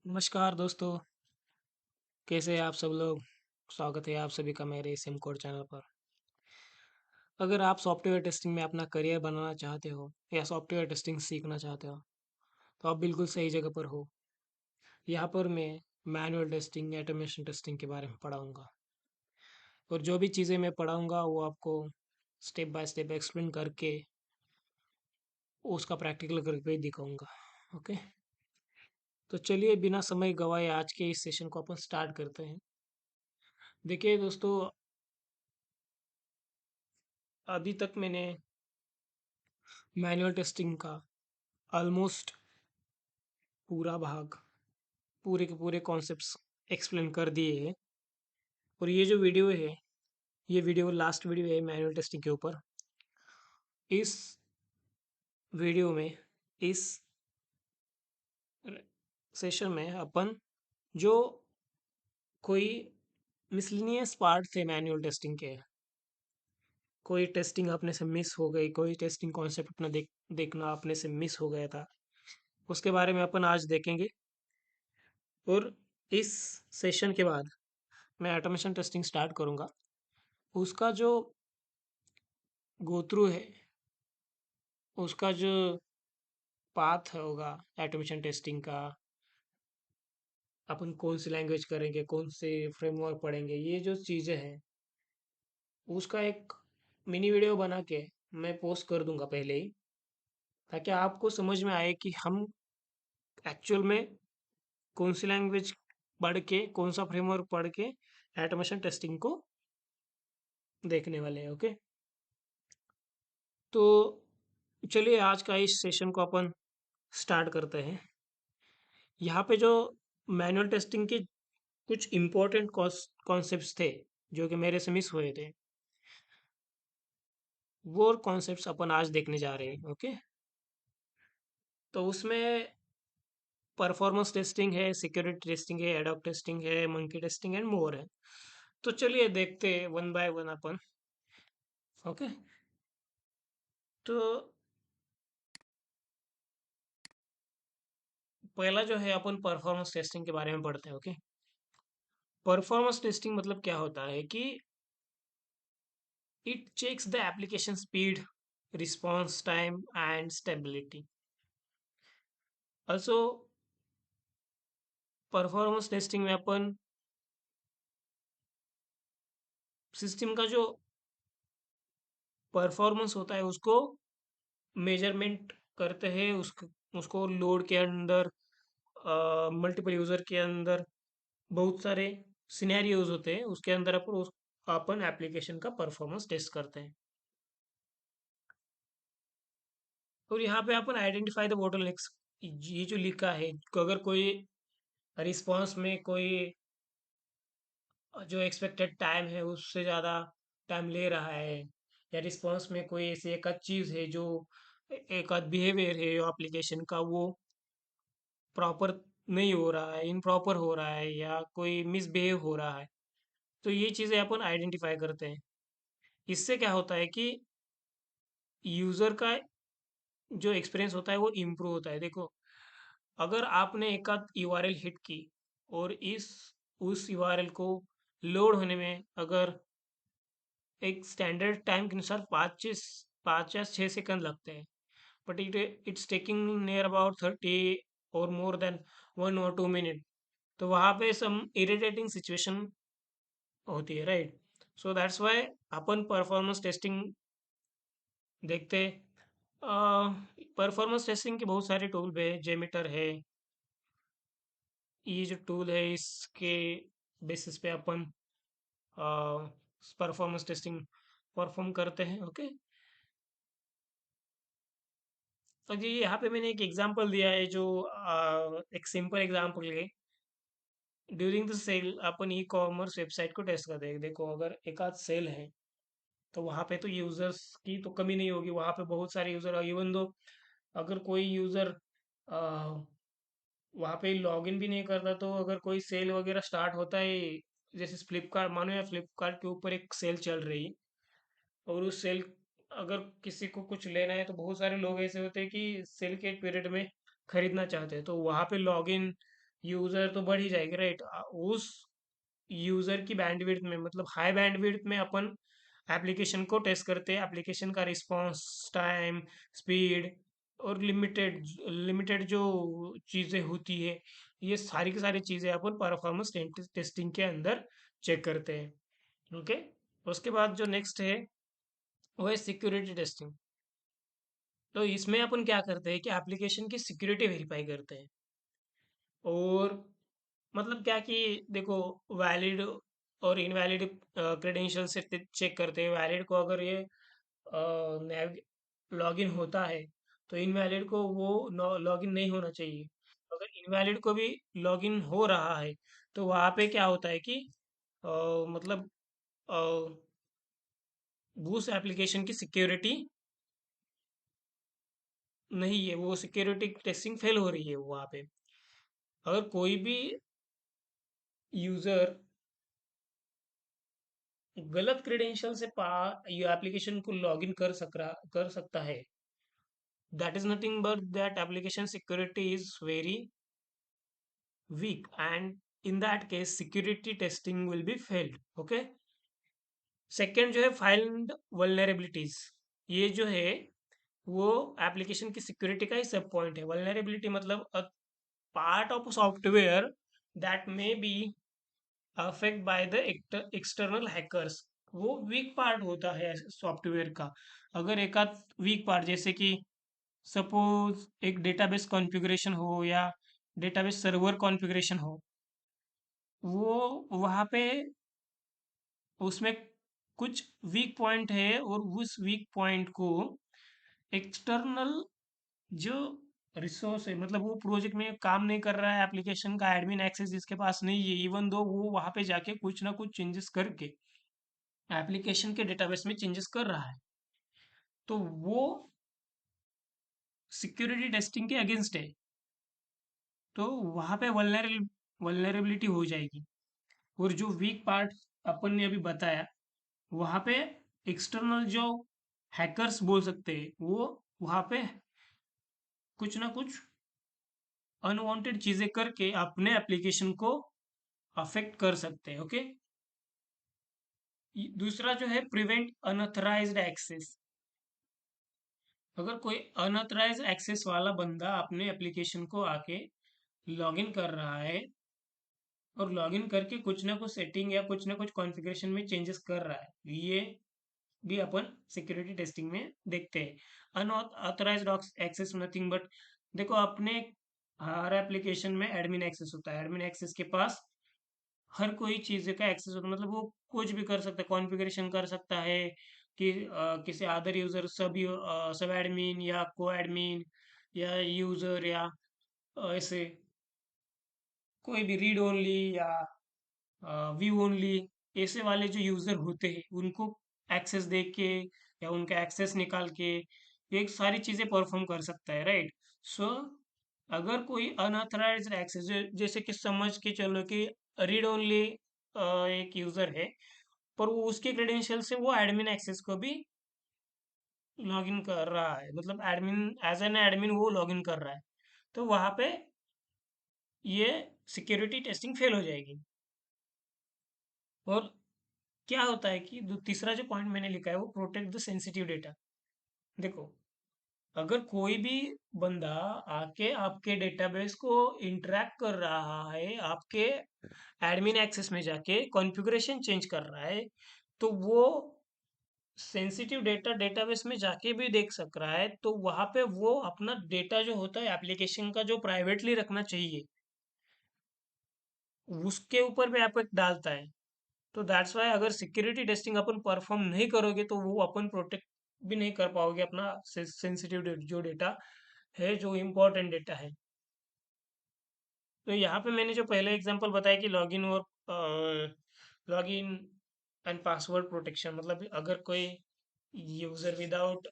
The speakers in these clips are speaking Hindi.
नमस्कार दोस्तों, कैसे हैं आप सब लोग? स्वागत है आप सभी का मेरे सिमकोड चैनल पर। अगर आप सॉफ्टवेयर टेस्टिंग में अपना करियर बनाना चाहते हो या सॉफ्टवेयर टेस्टिंग सीखना चाहते हो, तो आप बिल्कुल सही जगह पर हो। यहाँ पर मैं मैनुअल टेस्टिंग, ऑटोमेशन टेस्टिंग के बारे में पढ़ाऊँगा और जो भी चीज़ें मैं पढ़ाऊँगा वो आपको स्टेप बाय स्टेप एक्सप्लेन करके उसका प्रैक्टिकल करके ही दिखाऊँगा। ओके? तो चलिए बिना समय गवाए आज के इस सेशन को अपन स्टार्ट करते हैं। देखिए दोस्तों, अभी तक मैंने मैनुअल टेस्टिंग का ऑलमोस्ट पूरा भाग, पूरे के पूरे कॉन्सेप्ट्स एक्सप्लेन कर दिए हैं। और ये जो वीडियो है, ये वीडियो लास्ट वीडियो है मैनुअल टेस्टिंग के ऊपर। इस वीडियो में, इस सेशन में अपन जो कोई मिसलिनियस पार्ट थे मैनुअल टेस्टिंग के, कोई टेस्टिंग अपने से मिस हो गई, कोई टेस्टिंग कॉन्सेप्ट अपना देखना अपने से मिस हो गया था, उसके बारे में अपन आज देखेंगे। और इस सेशन के बाद मैं ऑटोमेशन टेस्टिंग स्टार्ट करूंगा। उसका जो गो थ्रू है, उसका जो पाथ होगा ऑटोमेशन टेस्टिंग का, अपन कौन सी लैंग्वेज करेंगे, कौन से फ्रेमवर्क पढ़ेंगे, ये जो चीज़ें हैं उसका एक मिनी वीडियो बना के मैं पोस्ट कर दूंगा पहले ही, ताकि आपको समझ में आए कि हम एक्चुअल में कौन सी लैंग्वेज पढ़ के, कौन सा फ्रेमवर्क पढ़ के ऑटोमेशन टेस्टिंग को देखने वाले हैं। ओके, तो चलिए आज का इस सेशन को अपन स्टार्ट करते हैं। यहाँ पे जो मैनुअल टेस्टिंग के कुछ इम्पोर्टेंट कॉन्सेप्ट्स थे जो कि मेरे से मिस हुए थे, वो कॉन्सेप्ट्स अपन आज देखने जा रहे हैं। ओके, तो उसमें परफॉर्मेंस टेस्टिंग है, सिक्योरिटी टेस्टिंग है, एडॉक टेस्टिंग है, मंकी टेस्टिंग एंड मोर है। तो चलिए देखते हैं one by one upon. Okay, तो पहला जो है अपन परफॉर्मेंस टेस्टिंग के बारे में पढ़ते हैं। ओके, परफॉर्मेंस टेस्टिंग मतलब क्या होता है कि it checks the application speed, response time and stability. Also performance testing में अपन सिस्टम का जो परफॉर्मेंस होता है उसको मेजरमेंट करते हैं, उसको लोड के अंदर, मल्टीपल यूजर के अंदर बहुत सारे सिनेरियोज होते हैं, उसके अंदर अपन एप्लीकेशन का परफॉर्मेंस टेस्ट करते हैं। और यहाँ पे अपन आइडेंटिफाई द बोटलनेक्स, ये जो लिखा है कि अगर कोई रिस्पॉन्स में कोई जो एक्सपेक्टेड टाइम है उससे ज़्यादा टाइम ले रहा है, या रिस्पॉन्स में कोई ऐसी एक आध चीज़ है जो एक आध बिहेवियर है एप्लीकेशन का, वो प्रॉपर नहीं हो रहा है, इनप्रॉपर हो रहा है, या कोई मिसबिहेव हो रहा है, तो ये चीज़ें अपन आइडेंटिफाई करते हैं। इससे क्या होता है कि यूज़र का जो एक्सपीरियंस होता है वो इम्प्रूव होता है। देखो, अगर आपने एक आध यूआरएल हिट की और इस उस यूआरएल को लोड होने में अगर एक स्टैंडर्ड टाइम के अनुसार 5 या 6 सेकंड लगते हैं, but it's taking near about 30 और मोर देन 1 or 2 मिनट, तो वहाँ पे सम इरिटेटिंग सिचुएशन होती है, right? So that's why upon performance testing देखते। परफॉर्मेंस टेस्टिंग के बहुत सारे टूल है, जेमीटर है, ये जो टूल है इसके बेसिस पे अपन परफॉर्मेंस टेस्टिंग परफॉर्म करते हैं। ओके, तो जी यहाँ पे मैंने एक एग्जांपल दिया है, जो एक सिंपल एग्जांपल है। ड्यूरिंग द सेल अपन ई कॉमर्स वेबसाइट को टेस्ट करते हैं। देखो, अगर एक आध सेल है तो वहाँ पे तो यूजर्स की तो कमी नहीं होगी, वहाँ पे बहुत सारे यूजर, इवन दो अगर कोई यूजर वहाँ पे लॉगिन भी नहीं करता, तो अगर कोई सेल वगैरह स्टार्ट होता है, जैसे फ्लिपकार्ट मानो, या फ्लिपकार्ट के ऊपर एक सेल चल रही है और उस सेल, अगर किसी को कुछ लेना है तो बहुत सारे लोग ऐसे होते हैं कि सेल के पीरियड में खरीदना चाहते हैं, तो वहाँ पे लॉगिन यूजर तो बढ़ ही जाएगी, राइट। उस यूजर की बैंडविड्थ में, मतलब हाई बैंडविड्थ में अपन एप्लीकेशन को टेस्ट करते हैं, एप्लीकेशन का रिस्पांस टाइम, स्पीड, और लिमिटेड लिमिटेड जो चीज़ें होती है, ये सारी की सारी चीज़ें अपन परफॉर्मेंस टेस्टिंग के अंदर चेक करते हैं। ओके। उसके बाद जो नेक्स्ट है वो है सिक्योरिटी टेस्टिंग। तो इसमें अपन क्या करते हैं कि एप्लीकेशन की सिक्योरिटी वेरीफाई करते हैं। और मतलब क्या कि देखो, वैलिड और इनवैलिड क्रेडेंशियल से चेक करते हैं। वैलिड को अगर ये लॉगिन होता है तो इनवैलिड को वो लॉगिन नहीं होना चाहिए। अगर इनवैलिड को भी लॉगिन हो रहा है तो वहाँ पे क्या होता है कि मतलब उस एप्लीकेशन की सिक्योरिटी नहीं है, वो सिक्योरिटी टेस्टिंग फेल हो रही है वहाँ पे। अगर कोई भी यूजर गलत क्रेडेंशियल से ये एप्लीकेशन को लॉगिन कर सकता है, that is nothing but that application security is very weak, and in that case security testing will be failed. Okay. Second जो है फाइंड वल्नरेबिलिटीज। ये जो है वो एप्लीकेशन की सिक्योरिटी का ही सब पॉइंट है। वल्नरेबिलिटी मतलब a part of software that may be affect by the external hackers. वो वीक पार्ट होता है सॉफ्टवेयर का। अगर एक आध वीक पार्ट, जैसे कि सपोज एक डेटाबेस कॉन्फ़िगरेशन हो या डेटाबेस सर्वर कॉन्फ़िगरेशन हो, वो वहाँ पे उसमें कुछ वीक पॉइंट है, और उस वीक पॉइंट को एक्सटर्नल जो रिसोर्स है, मतलब वो प्रोजेक्ट में काम नहीं कर रहा है, एप्लीकेशन का एडमिन एक्सेस जिसके पास नहीं है, इवन दो वो वहाँ पे जाके कुछ ना कुछ चेंजेस करके एप्लीकेशन के डेटाबेस में चेंजेस कर रहा है, तो वो सिक्योरिटी टेस्टिंग के अगेंस्ट है। तो वहाँ पे वल्नरेबिलिटी हो जाएगी। और जो वीक पार्ट अपन ने अभी बताया, वहाँ पे एक्सटर्नल जो हैकर्स बोल सकते हैं, वो वहाँ पे कुछ ना कुछ अनवांटेड चीज़ें करके अपने एप्लीकेशन को अफेक्ट कर सकते हैं। ओके। दूसरा जो है प्रिवेंट अनऑथराइज्ड एक्सेस। अगर कोई अनऑथराइज्ड एक्सेस वाला बंदा अपने एप्लीकेशन को आके लॉगिन कर रहा है, और लॉगिन करके कुछ ना कुछ सेटिंग या कुछ ना कुछ कॉन्फ़िगरेशन में चेंजेस कर रहा है, ये भी अपन सिक्योरिटी टेस्टिंग में देखते हैं। अनऑथराइज्ड एक्सेस नथिंग बट, देखो अपने हर एप्लीकेशन में एडमिन एक्सेस होता है। एडमिन एक्सेस के पास हर कोई चीज़ का एक्सेस होता है, मतलब वो कुछ भी कर सकता है, कॉन्फ़िगरेशन कर सकता है कि किसी अदर यूज़र सब एडमिन या को एडमिन या यूज़र या ऐसे कोई भी रीड ओनली या व्यू ओनली, ऐसे वाले जो यूजर होते हैं उनको एक्सेस दे के या उनका एक्सेस निकाल के ये सारी चीजें परफॉर्म कर सकता है, राइट। सो अगर कोई अनऑथराइज्ड एक्सेस, जैसे कि समझ के चलो कि रीड ओनली एक यूजर है, पर वो उसके क्रेडेंशियल से वो एडमिन एक्सेस को भी लॉगिन कर रहा है, मतलब एडमिन एज एन एडमिन वो लॉगिन कर रहा है, तो वहां पे ये सिक्योरिटी टेस्टिंग फेल हो जाएगी। और क्या होता है कि तीसरा जो पॉइंट मैंने लिखा है वो प्रोटेक्ट द सेंसिटिव डेटा। देखो, अगर कोई भी बंदा आके आपके डेटाबेस को इंटरैक्ट कर रहा है, आपके एडमिन एक्सेस में जाके कॉन्फ़िगरेशन चेंज कर रहा है, तो वो सेंसिटिव डेटा डेटाबेस में जाके भी देख सक रहा है, तो वहां पे वो अपना डेटा जो होता है एप्लीकेशन का, जो प्राइवेटली रखना चाहिए, उसके ऊपर भी आप डालता है। तो दैट्स वाई अगर सिक्योरिटी टेस्टिंग अपन परफॉर्म नहीं करोगे तो वो अपन प्रोटेक्ट भी नहीं कर पाओगे अपना सेंसिटिव जो डेटा है, जो इम्पोर्टेंट डेटा है। तो यहाँ पे मैंने जो पहले एग्जांपल बताया कि लॉगिन और लॉगिन एंड पासवर्ड प्रोटेक्शन, मतलब अगर कोई user without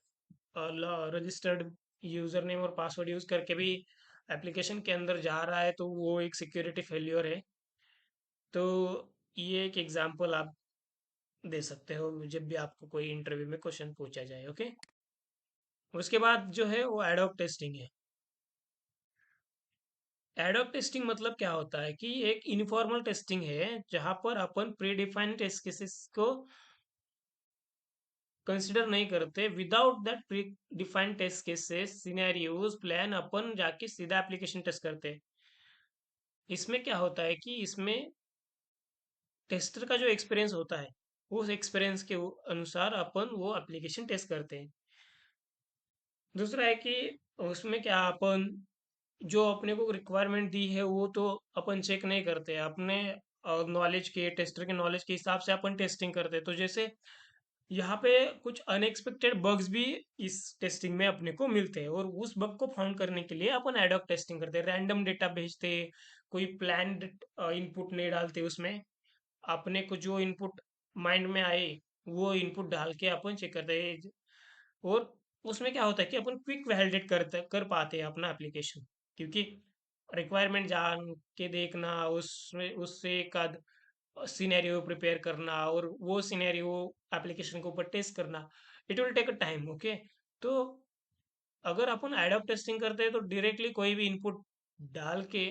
registered user name और पासवर्ड यूज करके भी एप्लीकेशन के अंदर जा रहा है, तो वो एक सिक्योरिटी फेल्योर है। तो ये एक एग्जांपल आप दे सकते हो जब भी आपको कोई इंटरव्यू में क्वेश्चन पूछा जाए। ओके। उसके बाद जो है वो एडॉक टेस्टिंग है। एडॉक टेस्टिंग मतलब क्या होता है कि एक इनफॉर्मल टेस्टिंग है जहां पर अपन प्री डिफाइंड टेस्ट केसेस को कंसिडर नहीं करते। Without that pre defined test cases scenarios plan अपन जाके सीधा एप्लीकेशन टेस्ट करते हैं। इसमें क्या होता है कि इसमें टेस्टर का जो एक्सपीरियंस होता है उस एक्सपीरियंस के अनुसार अपन वो एप्लीकेशन टेस्ट करते हैं। दूसरा है कि उसमें क्या अपन जो अपने को रिक्वायरमेंट दी है वो तो अपन चेक नहीं करते, अपने नॉलेज के टेस्टर के नॉलेज के हिसाब से अपन टेस्टिंग करते हैं। तो जैसे यहाँ पे कुछ अनएक्सपेक्टेड बग्स भी इस टेस्टिंग में अपने को मिलते हैं, और उस बग को फाउंड करने के लिए अपन एडॉक टेस्टिंग करते हैं, रैंडम डेटा भेजते, कोई प्लान्ड इनपुट नहीं डालते उसमें। अपने को जो इनपुट माइंड में आए वो इनपुट डाल के अपन चेक करते हैं। और उसमें क्या होता है कि अपन क्विक वैलिडेट कर पाते हैं अपना एप्लीकेशन, क्योंकि रिक्वायरमेंट जान के देखना, उसमें उससे एक आध सिनेरियो प्रिपेयर करना और वो सिनेरियो एप्लीकेशन के ऊपर टेस्ट करना, it will take a time. Okay, तो अगर अपन एडॉक टेस्टिंग करते हैं तो डायरेक्टली कोई भी इनपुट डाल के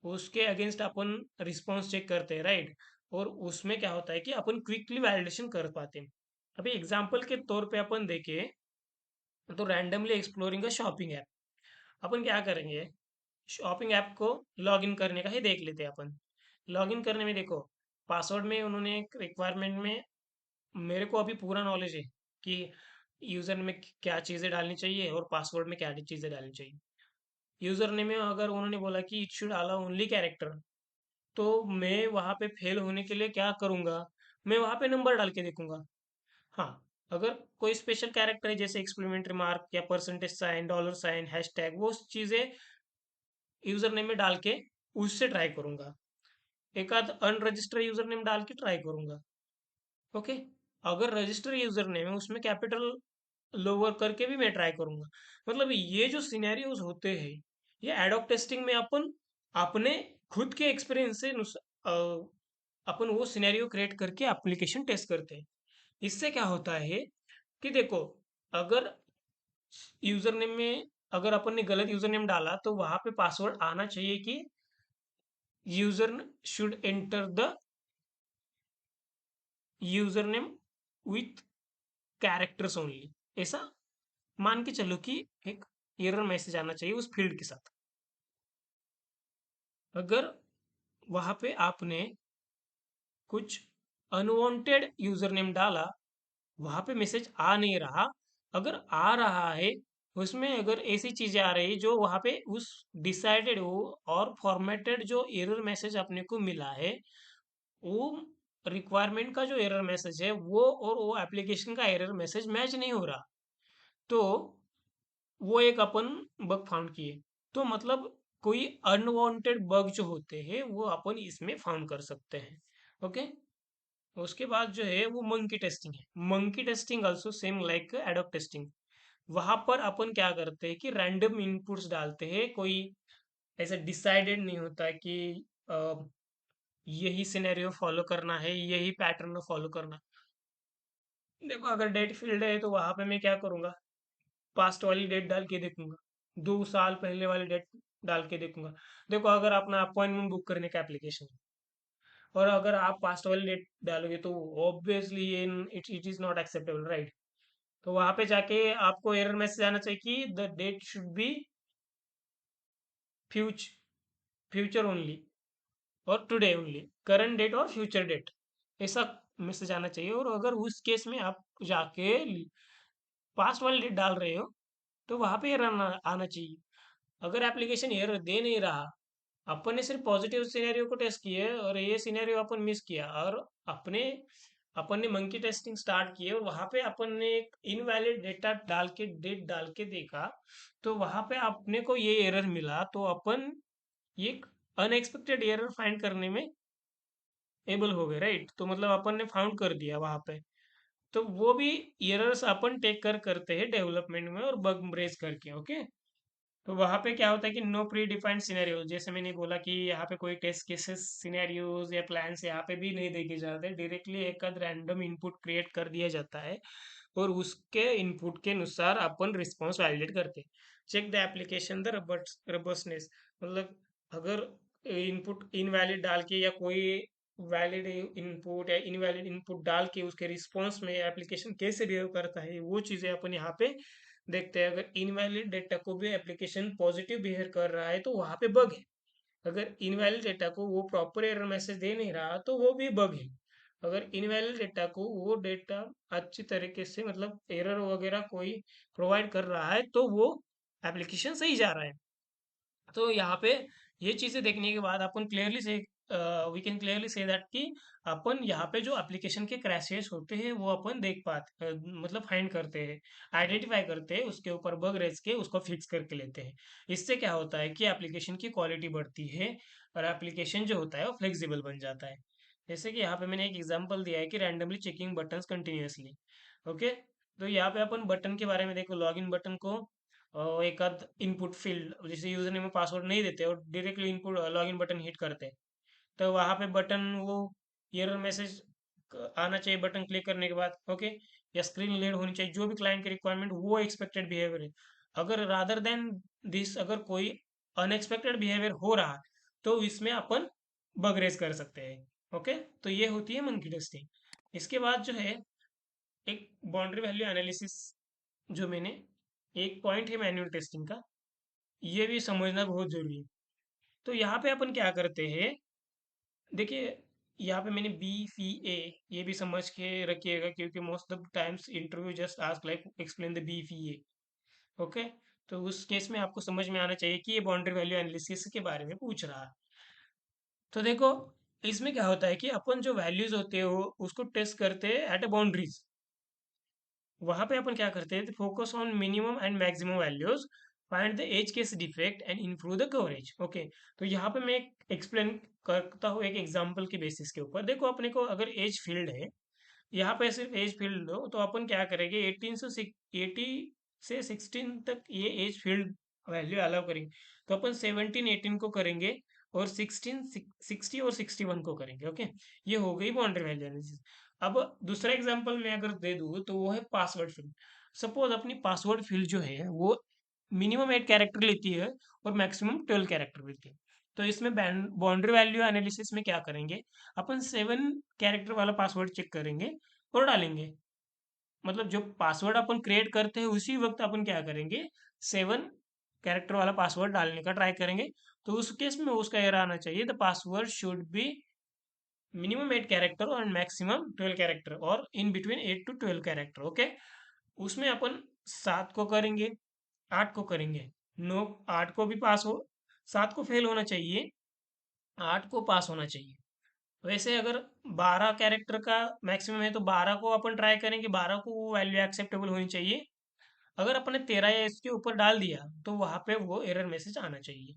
उसके अगेंस्ट अपन रिस्पॉन्स चेक करते हैं, राइट। और उसमें क्या होता है कि अपन क्विकली वैलिडेशन कर पाते हैं। अभी एग्जांपल के तौर पे अपन देखें तो रैंडमली एक्सप्लोरिंग का शॉपिंग ऐप, अपन क्या करेंगे, शॉपिंग ऐप को लॉगिन करने का ही देख लेते हैं अपन। लॉगिन करने में देखो, पासवर्ड में उन्होंने एक रिक्वायरमेंट में, मेरे को अभी पूरा नॉलेज है कि यूजर में क्या चीज़ें डालनी चाहिए और पासवर्ड में क्या चीज़ें डालनी चाहिए। यूजर नेम में अगर उन्होंने बोला कि it should allow only character, तो मैं वहाँ पे फेल होने के लिए क्या करूँगा, मैं वहाँ पे नंबर डाल के देखूंगा। हाँ, अगर कोई स्पेशल कैरेक्टर है जैसे एक्सक्लेमेटरी मार्क या percentage sign, dollar sign, hashtag, वो चीज़ें यूजर नेम में डाल के उससे ट्राई करूंगा। एक आध अनरजिस्टर यूजर नेम डाल के ट्राई करूंगा। ओके, अगर रजिस्टर यूजर नेम है उसमें कैपिटल लोअर करके भी मैं ट्राई करूंगा। मतलब ये जो सिनेरियोज होते हैं ये एडॉक टेस्टिंग में अपन अपने खुद के एक्सपीरियंस से अपन वो सिनेरियो क्रिएट करके एप्लीकेशन टेस्ट करते हैं। इससे क्या होता है कि देखो, अगर यूजर नेम में अगर अपन ने गलत यूजर नेम डाला तो वहां पे पासवर्ड आना चाहिए कि user should enter the user name with characters only, ऐसा मान के चलो कि एक एरर मैसेज आना चाहिए उस फील्ड के साथ। अगर वहां पे आपने कुछ अनवांटेड यूजर नेम डाला, वहां पे मैसेज आ नहीं रहा। अगर आ रहा है उसमें अगर ऐसी चीजें आ रही जो वहां पे उस डिसाइडेड हो और फॉर्मेटेड जो एरर मैसेज अपने को मिला है, वो रिक्वायरमेंट का जो एरर मैसेज है वो और वो एप्लीकेशन का एरर मैसेज मैच नहीं हो रहा, तो वो एक अपन बग फाउंड किए। तो मतलब कोई अनवांटेड बग जो होते हैं वो अपन इसमें फाउंड कर सकते हैं। ओके, उसके बाद जो है वो मंकी टेस्टिंग है। Monkey testing also same like ad hoc testing. वहां पर अपन क्या करते हैं कि रैंडम इनपुट्स डालते हैं, कोई ऐसा डिसाइडेड नहीं होता है कि अ, यही सिनेरियो फॉलो करना है, यही पैटर्न फॉलो करना। देखो, अगर डेट फील्ड है तो वहां पे मैं क्या करूंगा, पास्ट वाली डेट डाल के देखूंगा, 2 साल पहले वाली डेट डाल के देखूंगा। देखो, अगर अपना अपॉइंटमेंट बुक करने का एप्लीकेशन और अगर आप पास्ट वाली डेट डालोगे तो obviously in it it is not acceptable, right. तो वहां पे जाके आपको एरर मैसेज आना चाहिए कि the date should be future future only और टुडे ओनली, करंट डेट और फ्यूचर डेट, ऐसा मैसेज आना चाहिए। और अगर उस केस में आप जाके पास्ट वाली डेट डाल रहे हो तो वहां पे एरर आना चाहिए। अगर एप्लीकेशन एरर दे नहीं रहा, अपन ने सिर्फ पॉजिटिव सिनेरियो को टेस्ट किए और ये सिनेरियो अपन मिस किया, और अपने अपन ने मंकी टेस्टिंग स्टार्ट किए और वहां पे अपन ने एक इनवैलिड डेटा डाल के डेट डाल के देखा, तो वहां पे अपने को ये एरर मिला, तो अपन ये अनएक्सपेक्टेड एरर फाइंड करने में एबल हो गए, राइट। तो मतलब अपन ने फाउंड कर दिया वहां पे। तो वो भी एरर्स अपन टेक कर करते हैं डेवलपमेंट में और बग ब्रेस करके। ओके, तो वहां पे क्या होता है कि नो प्री डिफाइंड सिनेरियो, जैसे मैंने बोला कि यहाँ पे कोई टेस्ट केसेस सिनेरियोज या प्लान्स यहाँ पे भी नहीं देखे जाते, डायरेक्टली एक आध रैंडम इनपुट क्रिएट कर दिया जाता है और उसके इनपुट के अनुसार अपन रिस्पॉन्स वैलिडेट करते हैं। चेक द एप्लीकेशन द रबर्सनेस, मतलब अगर इनपुट इनवैलिड डाल के या कोई वैलिड इनपुट या इनवैलिड इनपुट डाल के उसके रिस्पॉन्स में एप्लीकेशन कैसे बिहेव करता है, वो चीज़ें अपन यहाँ पे देखते हैं। अगर इनवैलिड डेटा को भी एप्लीकेशन पॉजिटिव बिहेव कर रहा है तो वहाँ पे बग है। अगर इनवैलिड डेटा को वो प्रॉपर एरर मैसेज दे नहीं रहा तो वो भी बग है। अगर इनवैलिड डेटा को वो डेटा अच्छी तरीके से मतलब एरर वगैरह कोई प्रोवाइड कर रहा है तो वो एप्लीकेशन सही जा रहा है। तो यहाँ पे ये चीजें देखने के बाद अपन क्लियरली से वी कैन क्लियरली से दैट कि अपन यहाँ पे जो एप्लीकेशन के क्रैशेस होते हैं वो अपन देख पाते मतलब फाइंड करते हैं, आइडेंटिफाई करते हैं, उसके ऊपर बग रेज के उसको फिक्स करके लेते हैं। इससे क्या होता है कि एप्लीकेशन की क्वालिटी बढ़ती है और एप्लीकेशन जो होता है वो फ्लेक्सिबल बन जाता है। जैसे कि यहाँ पे मैंने एक एग्जांपल दिया है कि randomly checking buttons continuously. Okay, तो यहाँ पे अपन बटन के बारे में देखो, लॉगिन बटन को और एक आध इनपुट फील्ड जैसे यूजर नेम और पासवर्ड नहीं देते और directly input login button hit करते हैं, तो वहां पे बटन वो एरर मैसेज आना चाहिए बटन क्लिक करने के बाद। ओके, या स्क्रीन लीड होनी चाहिए, जो भी क्लाइंट की रिक्वायरमेंट वो एक्सपेक्टेड बिहेवियर है। अगर रादर देन दिस अगर कोई अनएक्सपेक्टेड बिहेवियर हो रहा है तो इसमें अपन बग रेज कर सकते हैं। ओके, तो ये होती है मंकी टेस्टिंग। इसके बाद जो है एक बाउंड्री वैल्यू एनालिसिस, जो मैंने एक पॉइंट है मैन्युअल टेस्टिंग का, ये भी समझना बहुत जरूरी है। तो यहाँ पे अपन क्या करते हैं, देखिए यहाँ पे मैंने बी सी ए ये भी समझ के रखिएगा क्योंकि most of times interview just ask like explain the B C A. Okay, तो उस केस में आपको समझ में आना चाहिए कि ये बाउंड्री वैल्यू एनालिसिस के बारे में पूछ रहा है। तो देखो इसमें क्या होता है कि अपन जो वैल्यूज होते हैं वो उसको टेस्ट करते हैं एट अ बाउंड्रीज। वहां पे अपन क्या करते हैं, focus on minimum and maximum values, find the edge case defect and improve the coverage. Okay, तो यहाँ पे मैं एक्सप्लेन करता हूँ एक एग्जांपल के बेसिस के ऊपर। देखो अपने को अगर एज फील्ड है, यहाँ पे सिर्फ एज फील्ड लो, तो अपन क्या करेंगे 18 से 16 तक ये एज फील्ड वैल्यू अलाउ करेंगे। तो अपन 17 18 को करेंगे और 16 60 और 61 को करेंगे। ओके, ये हो गई बाउंड्री वैल्यू एनालिसिस। अब दूसरा एग्जांपल मैं अगर दे दूँ तो वो है पासवर्ड फील्ड। सपोज अपनी पासवर्ड फील्ड जो है वो मिनिमम 8 कैरेक्टर लेती है और मैक्सिमम 12 कैरेक्टर लेती है। तो इसमें बाउंड्री वैल्यू एनालिसिस में क्या करेंगे, अपन 7 कैरेक्टर वाला पासवर्ड चेक करेंगे और डालेंगे। मतलब जो पासवर्ड अपन क्रिएट करते हैं उसी वक्त अपन क्या करेंगे, 7 कैरेक्टर वाला पासवर्ड डालने का ट्राई करेंगे। तो उस केस में उसका एरर आना चाहिए, the password should be minimum 8 character और मैक्सिमम 12 कैरेक्टर और in between 8 to 12 character. Okay, उसमें अपन 7 को करेंगे, 8 को करेंगे। नो, 8 को भी पास हो, 7 को फेल होना चाहिए, 8 को पास होना चाहिए। वैसे अगर 12 कैरेक्टर का मैक्सिमम है तो 12 को अपन ट्राई करेंगे, 12 को वो वैल्यू एक्सेप्टेबल होनी चाहिए। अगर अपन ने 13 या इसके ऊपर डाल दिया तो वहां पे वो एरर मैसेज आना चाहिए।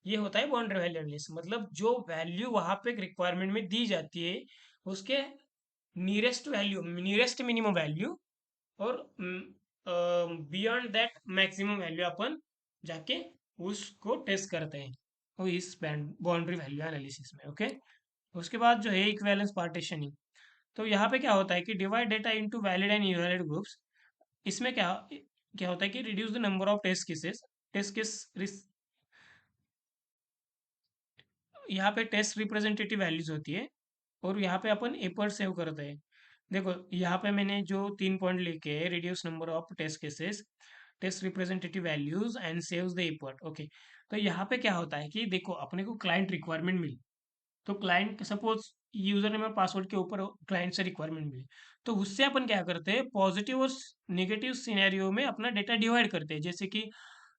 ये होता है बाउंड्री वैल्यू एनालिसिस, मतलब जो वैल्यू वहां पे रिक्वायरमेंट में दी जाती है उसके nearest value, nearest minimum value और बियॉन्ड दैट मैक्सिमम वैल्यू अपन जाके उसको टेस्ट करते हैं वो इस बाउंड्री वैल्यू एनालिसिस में। ओके, उसके बाद जो है इक्विवेलेंस पार्टीशनिंग। तो यहाँ पे क्या होता है कि divide data into valid and invalid groups. इसमें क्या क्या होता है कि reduce the number of test cases. Test case यहाँ पे टेस्ट रिप्रेजेंटेटिव वैल्यूज होती है और यहाँ पे अपन एफर्ट सेव करते हैं। देखो यहाँ पे मैंने जो 3 पॉइंट लिखे हैं, reduce number of test cases, test representative values and saves the effort. Okay, तो यहाँ पे क्या होता है कि देखो अपने को क्लाइंट रिक्वायरमेंट मिली, तो क्लाइंट सपोज यूजर नेम और पासवर्ड के ऊपर क्लाइंट से रिक्वायरमेंट मिली, तो उससे अपन क्या करते हैं, पॉजिटिव और नेगेटिव सिनेरियो में अपना डेटा डिवाइड करते हैं। जैसे कि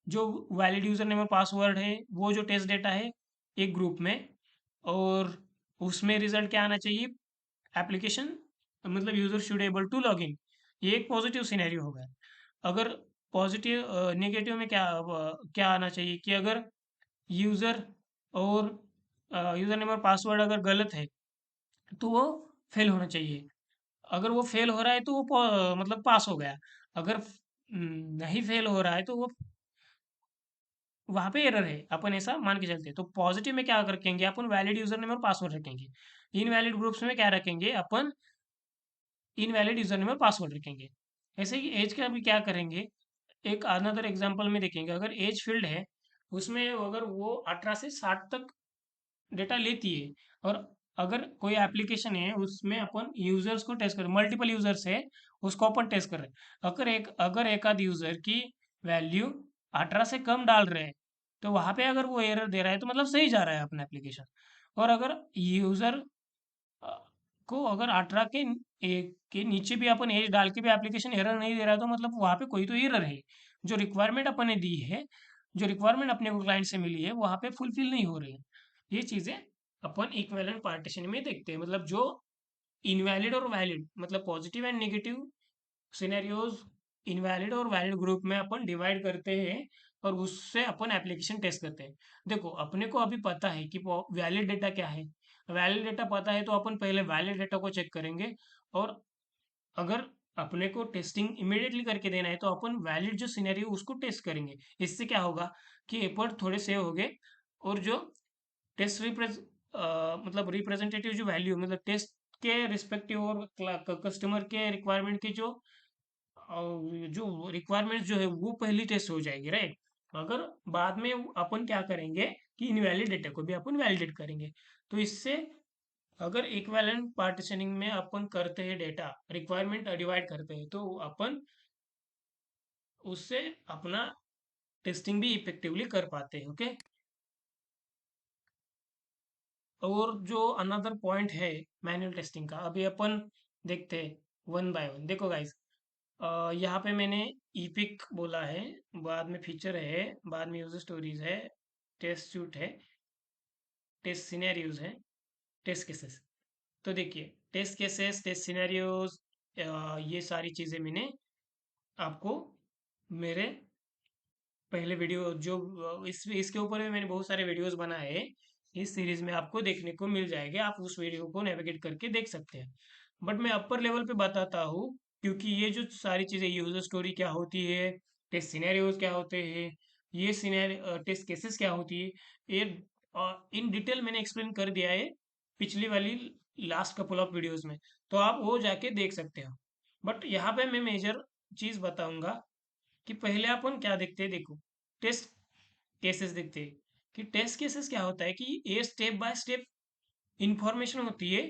जो वैलिड यूजर नेम और पासवर्ड है वो जो टेस्ट डेटा है एक ग्रुप में, और उसमें रिजल्ट क्या आना चाहिए, एप्लीकेशन मतलब user should able to log in, ये एक पॉजिटिव सिनेरियो होगा। अगर पॉजिटिव नेगेटिव में क्या आना चाहिए कि अगर यूजर और यूजर नेम और पासवर्ड अगर गलत है तो वो फेल होना चाहिए। अगर वो फेल हो रहा है तो वो मतलब पास हो गया। अगर नहीं फेल हो रहा है तो वो वहां पे एरर है, अपन ऐसा मान के चलते हैं। तो पॉजिटिव में क्या रखेंगे अपन, वैलिड यूजर नेम और पासवर्ड रखेंगे। इनवैलिड ग्रुप्स में क्या रखेंगे अपन, इनवैलिड यूजर नेम और पासवर्ड रखेंगे। ऐसे ही एज का भी क्या करेंगे, एक अनदर एग्जांपल में देखेंगे। अगर एज फील्ड है उसमें अगर वो 18 से 60 तक डेटा लेती है। और अगर कोई एप्लीकेशन है उसमें अपन यूजर्स को टेस्ट कर, मल्टीपल यूजर्स है, उसको अपन टेस्ट कर रहे हैं, अगर एक आध यूजर की वैल्यू 18 से कम डाल रहे हैं, तो वहां पे अगर वो एरर दे रहा है तो मतलब सही जा रहा है अपना एप्लीकेशन। और अगर यूजर को अगर 18 के नीचे भी अपन एज डाल के भी एप्लीकेशन एरर नहीं दे रहा है, तो मतलब वहां पे कोई तो एरर है। जो रिक्वायरमेंट अपन ने दी है, जो रिक्वायरमेंट अपने को क्लाइंट से मिली है, वहां पे फुलफिल नहीं हो रही है। ये चीजें अपन इक्विवेलेंट पार्टीशन में देखते हैं। मतलब जो इनवैलिड और वैलिड, मतलब positive and negative scenarios, invalid और वैलिड ग्रुप में अपन डिवाइड करते हैं, और उससे अपन एप्लीकेशन टेस्ट करते हैं। देखो अपने को अभी पता है कि वैलिड डेटा क्या है। वैलिड डेटा पता है तो अपन पहले वैलिड डेटा को चेक करेंगे। और अगर अपने को टेस्टिंग इमिडिएटली करके देना है तो अपन वैलिड जो सिनेरियो उसको टेस्ट करेंगे। इससे क्या होगा कि एफर्ट थोड़े सेव हो गए। और जो टेस्ट मतलब रिप्रेजेंटेटिव जो वैल्यू, मतलब टेस्ट के रिस्पेक्टिव और कस्टमर के रिक्वायरमेंट की जो रिक्वायरमेंट्स जो है वो पहली टेस्ट हो जाएगी, राइट। अगर बाद में अपन क्या करेंगे कि इनवैलिड डेटा को भी अपन वैलिडेट करेंगे। तो इससे अगर इक्विवेलेंट पार्टीशनिंग में अपन करते हैं, डेटा रिक्वायरमेंट डिवाइड करते हैं, तो अपन उससे अपना टेस्टिंग भी इफेक्टिवली कर पाते हैं। ओके। और जो अनदर पॉइंट है मैनुअल टेस्टिंग का, अभी अपन देखते हैं वन बाय वन। देखो गाइस, यहाँ पे मैंने ईपिक बोला है, बाद में फीचर है, बाद में यूजर स्टोरीज है, टेस्ट सूट है, टेस्ट सिनेरियोज है, टेस्ट केसेस। तो देखिए, टेस्ट केसेस, टेस्ट सिनेरियोज, ये सारी चीज़ें मैंने आपको मेरे पहले वीडियो जो इसके ऊपर भी मैंने बहुत सारे वीडियोस बनाए हैं। इस सीरीज में आपको देखने को मिल जाएंगे, आप उस वीडियो को नेविगेट करके देख सकते हैं। बट मैं अपर लेवल पे बताता हूँ, क्योंकि ये जो सारी चीज़ें, यूजर स्टोरी क्या होती है, टेस्ट सिनेरियोज क्या होते हैं, ये टेस्ट केसेस क्या होती है, ये इन डिटेल मैंने एक्सप्लेन कर दिया है पिछली वाली लास्ट कपल ऑफ वीडियोस में। तो आप वो जाके देख सकते हो। बट यहाँ पे मैं मेजर चीज़ बताऊंगा कि पहले अपन क्या देखते हैं। देखो, टेस्ट केसेस देखते हैं कि टेस्ट केसेस क्या होता है कि ये स्टेप बाय स्टेप इंफॉर्मेशन होती है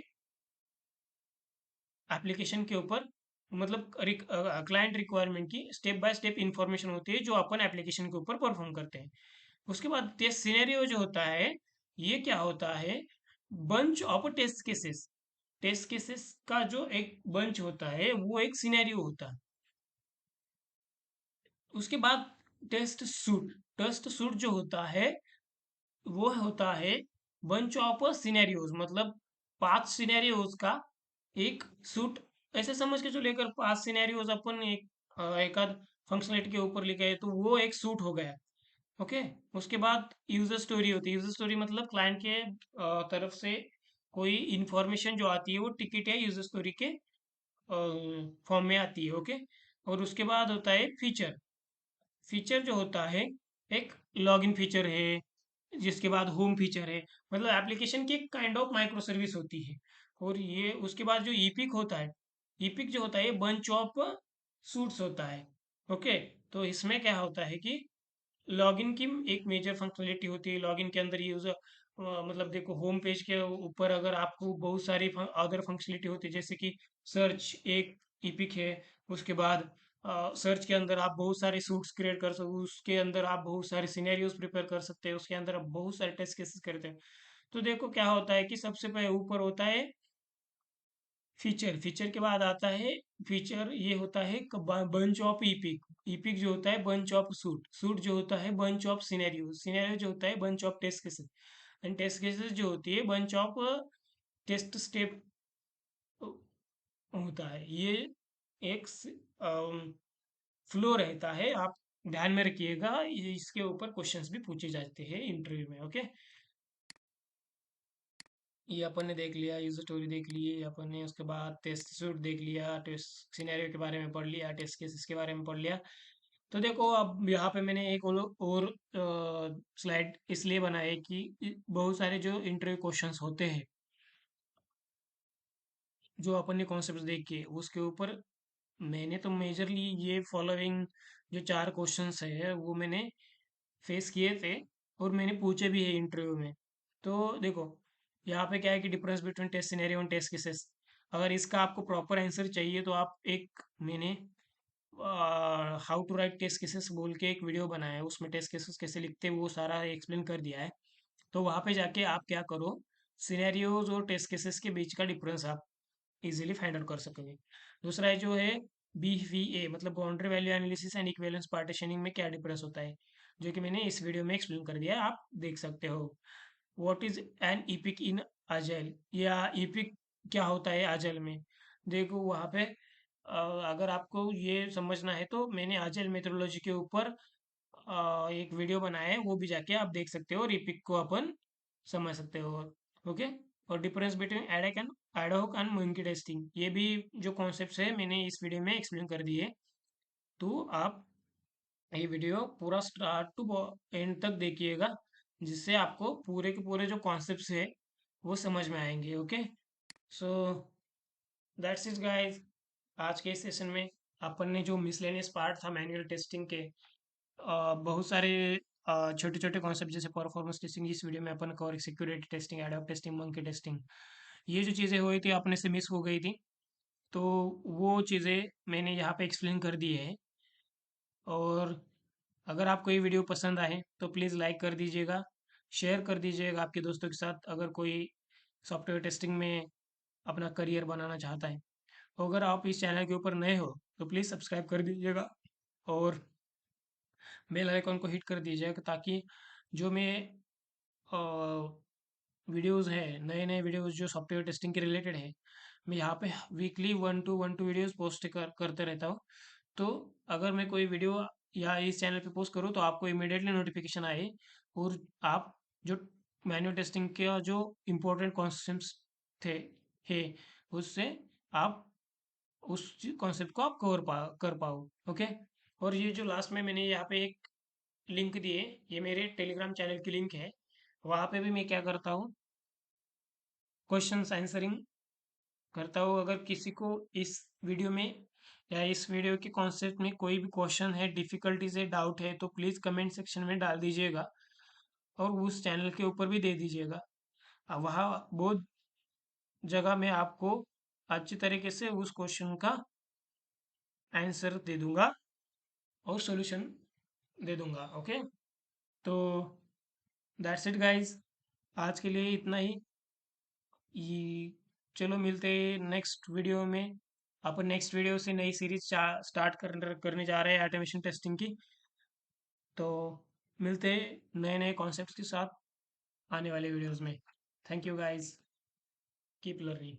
एप्लीकेशन के ऊपर। मतलब क्लाइंट रिक्वायरमेंट की स्टेप बाय स्टेप इंफॉर्मेशन होती है जो अपन एप्लीकेशन के ऊपर परफॉर्म करते हैं। उसके बाद टेस्ट सिनेरियो जो होता है, ये क्या होता है, बंच ऑफ टेस्ट केसेस का जो एक बंच होता है वो एक सिनेरियो होता है। उसके बाद टेस्ट सूट जो होता है वो होता है बंच ऑफ सिनेरियोज, मतलब 5 सिनेरियोज का एक सूट। ऐसे समझ के जो लेकर 5 सिनेरियोज अपन एक आध फंक्शनलिटी के ऊपर लिखे हैं, तो वो एक सूट हो गया। ओके। उसके बाद यूजर स्टोरी होती है। यूजर स्टोरी मतलब क्लाइंट के तरफ से कोई इंफॉर्मेशन जो आती है वो टिकट या यूजर स्टोरी के फॉर्म में आती है। ओके। और उसके बाद होता है फीचर। फीचर जो होता है, एक लॉगिन फीचर है, जिसके बाद होम फीचर है, मतलब एप्लीकेशन की एक काइंड ऑफ माइक्रो सर्विस होती है। और ये उसके बाद जो ईपिक होता है, ईपिक जो होता है ये बंच ऑफ सूट्स होता है। ओके। तो इसमें क्या होता है कि लॉगिन की एक मेजर फंक्शनलिटी होती है। लॉगिन के अंदर यूजर मतलब देखो, होम पेज के ऊपर अगर आपको बहुत सारी अदर फंक्शनलिटी होती है, जैसे कि सर्च एक इपिक है। उसके बाद सर्च के अंदर आप बहुत सारे सूट्स क्रिएट कर सकते हो, उसके अंदर आप बहुत सारे सिनेरियोज प्रिपेयर कर सकते हैं, उसके अंदर आप बहुत सारे टेस्ट केसेस करते हैं। तो देखो क्या होता है कि सबसे पहले ऊपर होता है फीचर। फीचर के बाद आता है फीचर, ये होता है बंच ऑफ ईपिक। ईपिक जो होता है बंच ऑफ सूट। सूट जो होता है बंच ऑफ सिनेरियो। सिनेरियो जो होता है bunch of test cases. And test cases जो होती है बंच ऑफ टेस्ट स्टेप होता है। ये एक फ्लो रहता है, आप ध्यान में रखिएगा। इसके ऊपर क्वेश्चंस भी पूछे जाते हैं इंटरव्यू में। ओके। ये अपन ने देख लिया, यूजर स्टोरी देख ली अपन ने, उसके बाद टेस्ट सूट देख लिया, टेस्ट सिनेरियो के बारे में पढ़ लिया, टेस्ट केसेस के बारे में पढ़ लिया। तो देखो अब यहाँ पे मैंने एक और स्लाइड इसलिए बनाया है कि बहुत सारे जो इंटरव्यू क्वेश्चंस होते हैं, जो अपन ने कॉन्सेप्ट देखे उसके ऊपर मैंने तो मेजरली ये फॉलोइंग जो 4 क्वेश्चंस है वो मैंने फेस किए थे। और मैंने पूछे भी है इंटरव्यू में। तो देखो, यहाँ पे क्या है कि difference between test scenario and test cases, अगर इसका आपको प्रॉपर आंसर चाहिए तो आप एक, मैंने how to write test cases बोल के एक वीडियो बनाया है, उसमें टेस्ट केसेस कैसे लिखते हैं वो सारा एक्सप्लेन कर दिया है। तो वहाँ पे जाके आप क्या करो, सिनेरियोज और टेस्ट केसेस के बीच का डिफरेंस आप इजीली फाइंड आउट कर सकोगे। दूसरा है जो है BVA, मतलब boundary value analysis and equivalence partitioning में क्या डिफरेंस होता है, जो कि मैंने इस वीडियो में एक्सप्लेन कर दिया है, आप देख सकते हो। व्हाट इज एन इपिक इन आजाइल, या इपिक क्या होता है आजाइल में। देखो वहाँ पे अगर आपको ये समझना है तो मैंने आजाइल मेथोडोलॉजी के ऊपर एक वीडियो बनाया है, वो भी जाके आप देख सकते हो और इपिक को अपन समझ सकते हो। ओके। और difference between ad hoc and monkey testing, ये भी जो कॉन्सेप्ट्स है मैंने इस वीडियो में एक्सप्लेन कर दिए। तो आप ये वीडियो पूरा स्टार्ट टू एंड तक देखिएगा, जिससे आपको पूरे के पूरे जो कॉन्सेप्ट्स है वो समझ में आएंगे। Okay. So that's it guys. आज के सेशन में अपन ने जो मिसलेनियस पार्ट था मैनुअल टेस्टिंग के, बहुत सारे छोटे छोटे कॉन्सेप्ट जैसे परफॉर्मेंस टेस्टिंग इस वीडियो में अपन cover, security testing, ad hoc testing, monkey testing, ये जो चीज़ें हुई थी अपने से मिस हो गई थी, तो वो चीज़ें मैंने यहाँ पे एक्सप्लेन कर दी है। और अगर आपको ये वीडियो पसंद आए तो प्लीज़ लाइक कर दीजिएगा, शेयर कर दीजिएगा आपके दोस्तों के साथ, अगर कोई सॉफ्टवेयर टेस्टिंग में अपना करियर बनाना चाहता है। अगर आप इस चैनल के ऊपर नए हो तो प्लीज़ सब्सक्राइब कर दीजिएगा और बेल आइकन को हिट कर दीजिएगा, ताकि जो मैं वीडियोस है, नए नए वीडियोस जो सॉफ्टवेयर टेस्टिंग के रिलेटेड है, मैं यहाँ पे वीकली 1 to 1 2 वीडियोस पोस्ट करते रहता हूँ। तो अगर मैं कोई वीडियो या इस चैनल पे पोस्ट करूँ तो आपको इमीडिएटली नोटिफिकेशन आए, और आप जो मैन्युअल टेस्टिंग के जो इम्पोर्टेंट कॉन्सेप्ट्स थे है, उससे आप उस कॉन्सेप्ट को आप कर पाओ। ओके। और ये जो लास्ट में मैंने यहाँ पे एक लिंक दिए, ये मेरे टेलीग्राम चैनल की लिंक है। वहाँ पे भी मैं क्या करता हूँ, क्वेश्चंस आंसरिंग करता हूँ। अगर किसी को इस वीडियो में या इस वीडियो के कॉन्सेप्ट में कोई भी क्वेश्चन है, डिफिकल्टी से डाउट है, तो प्लीज़ कमेंट सेक्शन में डाल दीजिएगा और उस चैनल के ऊपर भी दे दीजिएगा। वहाँ बहुत जगह मैं आपको अच्छी तरीके से उस क्वेश्चन का आंसर दे दूंगा और सॉल्यूशन दे दूंगा। ओके। तो दैट्स इट गाइस, आज के लिए इतना ही। ये चलो मिलते हैं नेक्स्ट वीडियो में। अपन नेक्स्ट वीडियो से नई सीरीज स्टार्ट करने जा रहे हैं ऑटोमेशन टेस्टिंग की। तो मिलते हैं नए नए कॉन्सेप्ट्स के साथ आने वाले वीडियोस में। Thank you guys, keep learning.